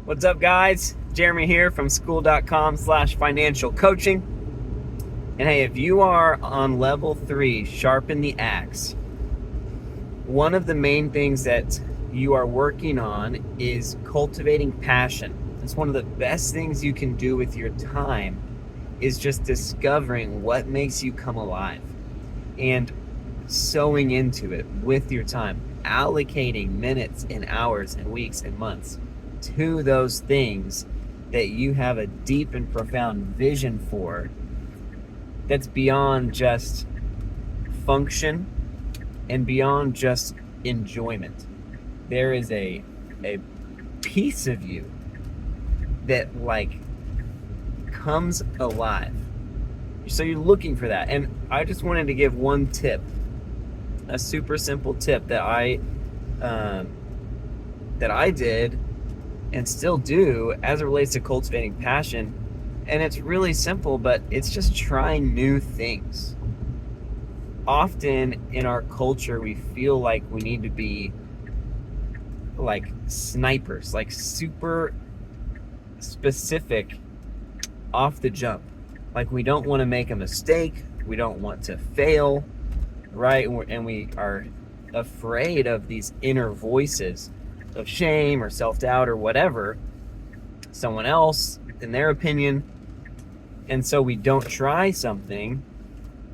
What's up, guys? Jeremy here from school.com/financial coaching. And hey, if you are on level 3, sharpen the axe, one of the main things that you are working on is cultivating passion. It's one of the best things you can do with your time is just discovering what makes you come alive and sowing into it with your time, allocating minutes and hours and weeks and months to those things that you have a deep and profound vision for that's beyond just function and beyond just enjoyment. There is a piece of you that comes alive. So you're looking for that. And I just wanted to give one tip, a super simple tip that I did and still do as it relates to cultivating passion. And it's really simple, but it's just trying new things. Often in our culture, we feel like we need to be like snipers, like super specific off the jump. Like we don't want to make a mistake. We don't want to fail, right? And we are afraid of these inner voices of shame or self-doubt or whatever, someone else in their opinion. And so we don't try something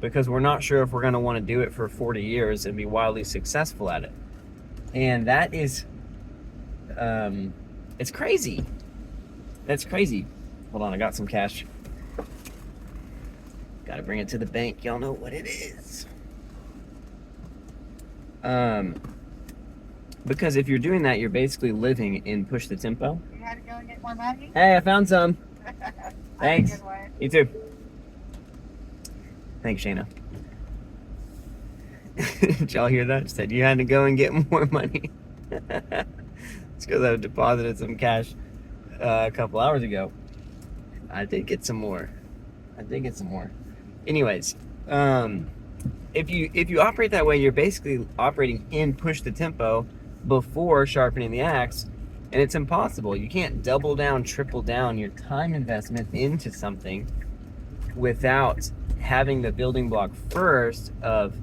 because we're not sure if we're going to want to do it for 40 years and be wildly successful at it. And that is, it's crazy. That's crazy. Hold on, I got some cash. Got to bring it to the bank. Y'all know what it is. Because if you're doing that, you're basically living in push the tempo. You had to go and get more money? Hey, I found some. Thanks. Have a good one. You too. Thanks, Shayna. Did y'all hear that? She said you had to go and get more money. It's because I deposited some cash a couple hours ago. I did get some more. Anyways, if you operate that way, you're basically operating in push the tempo before sharpening the axe, and it's impossible. You can't double down, triple down your time investment into something without having the building block first of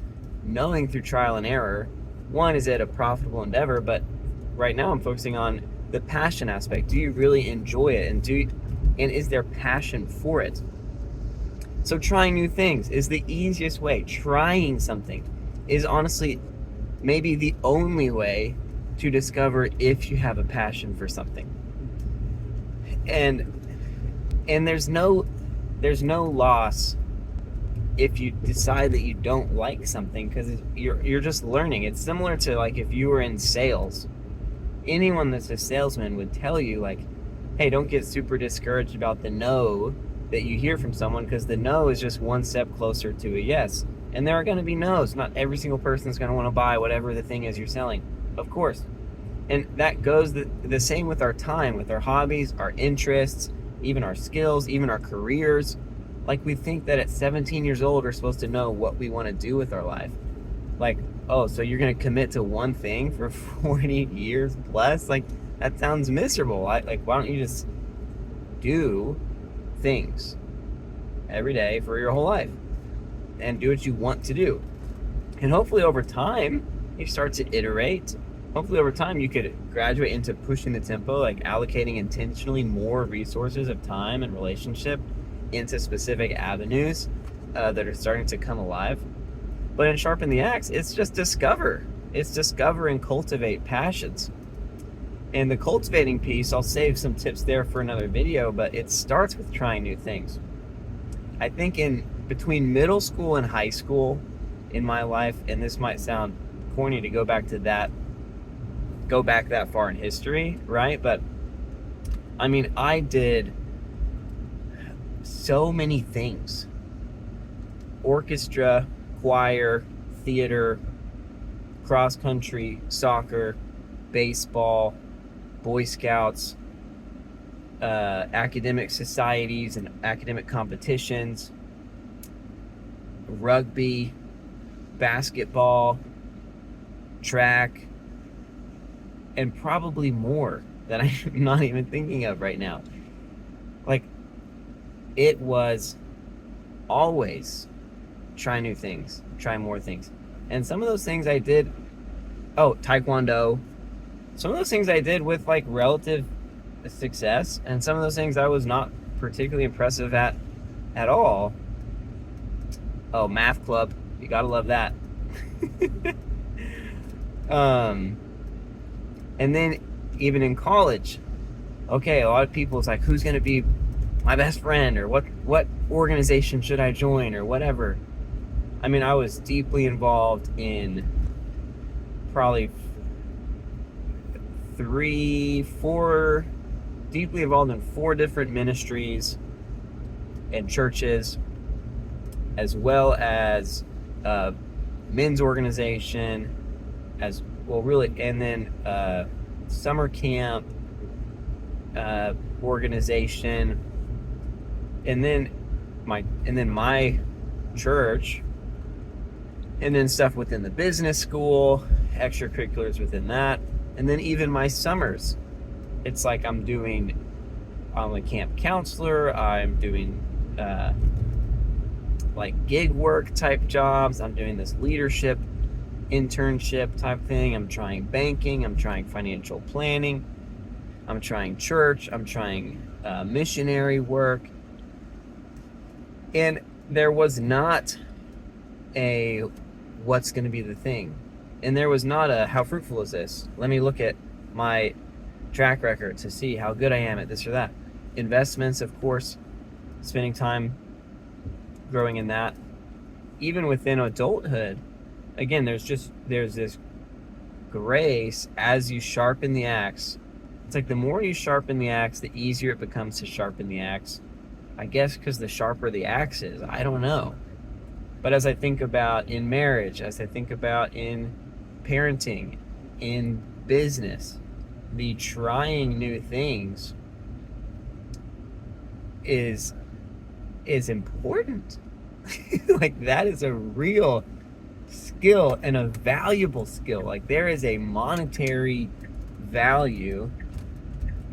knowing through trial and error, one, is it a profitable endeavor? But right now I'm focusing on the passion aspect. Do you really enjoy it? And is there passion for it? So trying new things is the easiest way. Trying something is honestly maybe the only way to discover if you have a passion for something. And there's no loss if you decide that you don't like something, because you're just learning. It's similar to like if you were in sales. Anyone that's a salesman would tell you like, hey, don't get super discouraged about the no that you hear from someone, because the no is just one step closer to a yes. And there are going to be no's. Not every single person is going to want to buy whatever the thing is you're selling, of course. And that goes the same with our time, with our hobbies, our interests, even our skills, even our careers. Like we think that at 17 years old, we're supposed to know what we want to do with our life. Like, oh, so you're going to commit to one thing for 40 years plus? Like, that sounds miserable. Like, why don't you just do things every day for your whole life and do what you want to do? And hopefully over time, you start to iterate. Hopefully over time, you could graduate into pushing the tempo, like allocating intentionally more resources of time and relationship into specific avenues that are starting to come alive. But in Sharpen the Axe, it's just discover. It's discover and cultivate passions. And the cultivating piece, I'll save some tips there for another video, but it starts with trying new things. I think in between middle school and high school in my life, and this might sound corny to go back that far in history, right? But I mean, I did so many things: orchestra, choir, theater, cross country, soccer, baseball, Boy Scouts, academic societies and academic competitions, rugby, basketball, track, and probably more. that I'm not even thinking of right now. Like, it was always try new things, try more things. And some of those things I did, Taekwondo. Some of those things I did with like relative success, and some of those things I was not particularly impressive at all. Oh, math club. You gotta love that. And then even in college, okay, a lot of people, it's like, who's gonna be my best friend, or what organization should I join, or whatever. I mean, I was deeply involved in probably deeply involved in 4 different ministries and churches, as well as men's organization, as well, really, and then summer camp organization, and then my church, and then stuff within the business school, extracurriculars within that, and then even my summers. It's like I'm a camp counselor, I'm doing like gig work type jobs, I'm doing this leadership internship type thing, I'm trying banking, I'm trying financial planning, I'm trying church, I'm trying missionary work. And there was not a what's going to be the thing. And there was not a how fruitful is this? Let me look at my track record to see how good I am at this or that. Investments, of course, spending time growing in that. Even within adulthood, again, there's this grace as you sharpen the axe. It's like the more you sharpen the axe, the easier it becomes to sharpen the axe. I guess because the sharper the axe is, I don't know. But as I think about in marriage, as I think about in parenting, in business, the trying new things is important. Like, that is a real skill and a valuable skill. Like, there is a monetary value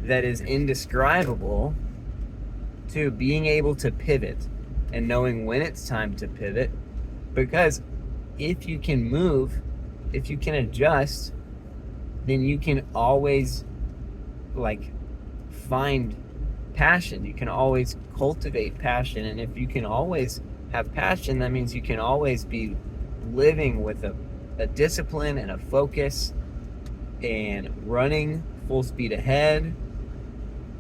that is indescribable to being able to pivot and knowing when it's time to pivot, because if you can move, if you can adjust, then you can always like find passion. You can always cultivate passion, and if you can always have passion, that means you can always be living with a discipline and a focus and running full speed ahead.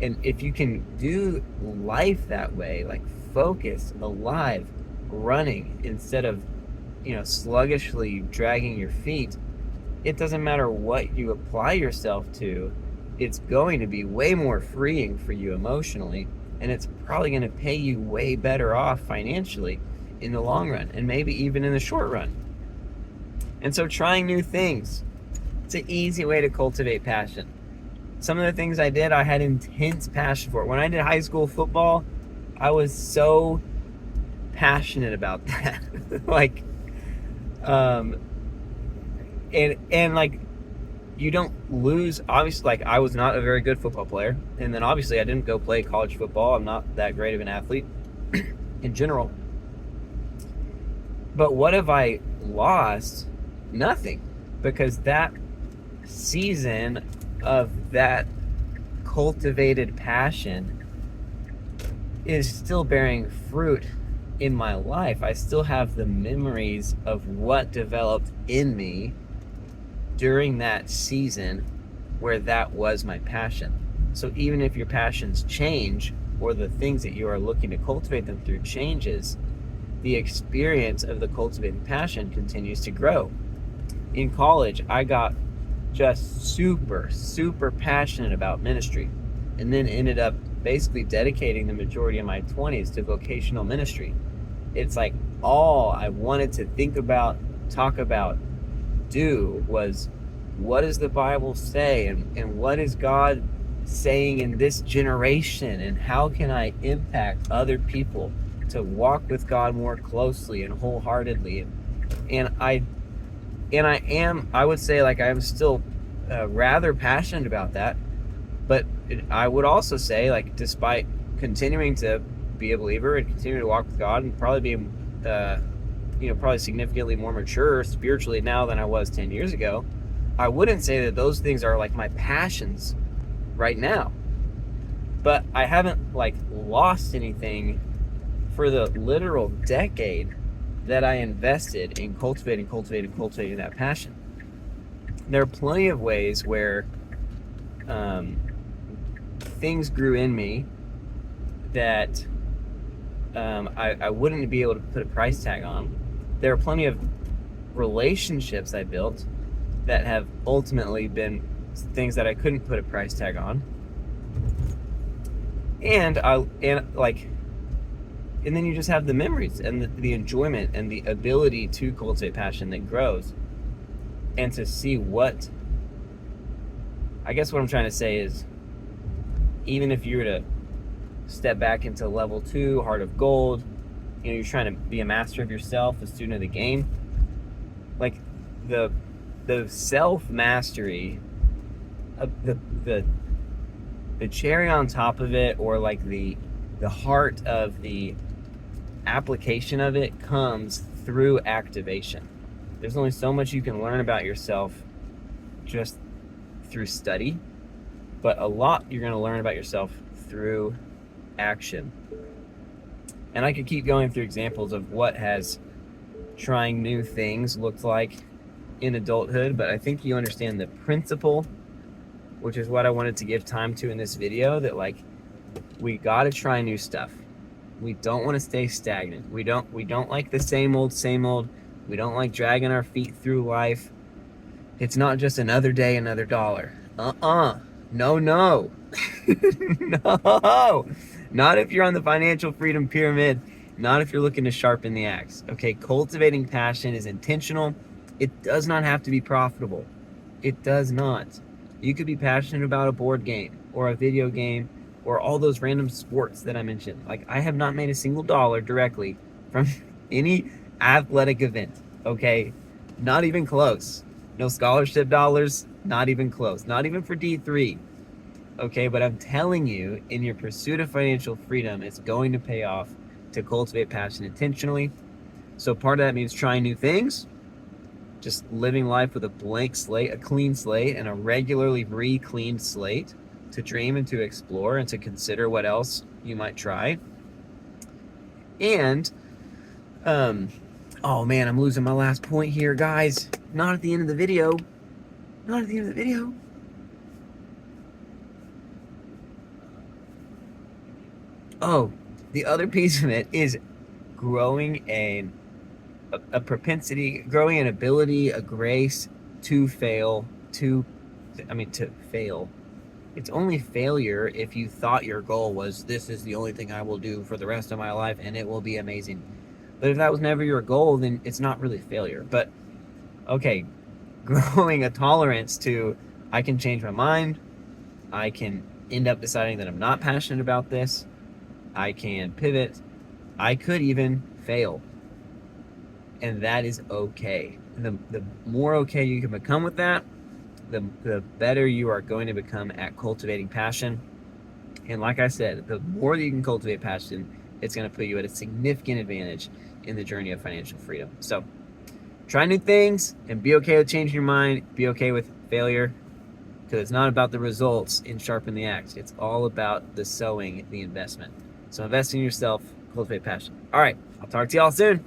And if you can do life that way, like focused, alive, running, instead of, sluggishly dragging your feet, it doesn't matter what you apply yourself to, it's going to be way more freeing for you emotionally, and it's probably going to pay you way better off financially in the long run, and maybe even in the short run. And so trying new things, it's an easy way to cultivate passion. Some of the things I did, I had intense passion for. When I did high school football, I was so passionate about that. Like, and like, you don't lose. Obviously, like, I was not a very good football player, and then obviously I didn't go play college football. I'm not that great of an athlete in general. But what have I lost? Nothing, because that season of that cultivated passion is still bearing fruit in my life. I still have the memories of what developed in me during that season where that was my passion. So even if your passions change, or the things that you are looking to cultivate them through changes, the experience of the cultivated passion continues to grow. In college, I got just super, super passionate about ministry, and then ended up basically dedicating the majority of my 20s to vocational ministry. It's like all I wanted to think about, talk about, do was, what does the Bible say, and what is God saying in this generation, and how can I impact other people to walk with God more closely and wholeheartedly. And I would say, like, I am still rather passionate about that, But I would also say, like, despite continuing to be a believer and continue to walk with God and probably be, probably significantly more mature spiritually now than I was 10 years ago, I wouldn't say that those things are like my passions right now. But I haven't like lost anything for the literal decade that I invested in cultivating that passion. There are plenty of ways where things grew in me that I wouldn't be able to put a price tag on. There are plenty of relationships I built that have ultimately been things that I couldn't put a price tag on. And then you just have the memories and the enjoyment and the ability to cultivate passion that grows. And to see what, I guess what I'm trying to say is, even if you were to step back into level 2, Heart of Gold, you're trying to be a master of yourself, a student of the game. Like the self-mastery, the cherry on top of it, or like the heart of the application of it, comes through activation. There's only so much you can learn about yourself just through study, but a lot you're going to learn about yourself through action. And I could keep going through examples of what has trying new things looked like in adulthood, but I think you understand the principle, which is what I wanted to give time to in this video, that like, we got to try new stuff. We don't want to stay stagnant. We don't like the same old. We don't like dragging our feet through life. It's not just another day, another dollar. No. No. Not if you're on the financial freedom pyramid. Not if you're looking to sharpen the axe. Okay, cultivating passion is intentional. It does not have to be profitable. It does not. You could be passionate about a board game or a video game or all those random sports that I mentioned. Like, I have not made a single dollar directly from any athletic event, okay? Not even close. No scholarship dollars, not even close. Not even for D3, okay? But I'm telling you, in your pursuit of financial freedom, it's going to pay off to cultivate passion intentionally. So part of that means trying new things, just living life with a blank slate, a clean slate, and a regularly re-cleaned slate to dream and to explore and to consider what else you might try. And, oh man, I'm losing my last point here, guys. Not at the end of the video. Not at the end of the video. Oh, the other piece of it is growing a propensity, growing an ability, a grace to fail, to fail. It's only failure if you thought your goal was, this is the only thing I will do for the rest of my life and it will be amazing. But if that was never your goal, then it's not really failure. But okay, growing a tolerance to, I can change my mind, I can end up deciding that I'm not passionate about this, I can pivot, I could even fail. And that is okay. And the more okay you can become with that, the better you are going to become at cultivating passion. And like I said, the more that you can cultivate passion, it's going to put you at a significant advantage in the journey of financial freedom. So try new things and be okay with changing your mind. Be okay with failure, because it's not about the results in Sharpen the Axe. It's all about the sowing, the investment. So invest in yourself, cultivate passion. All right, I'll talk to y'all soon.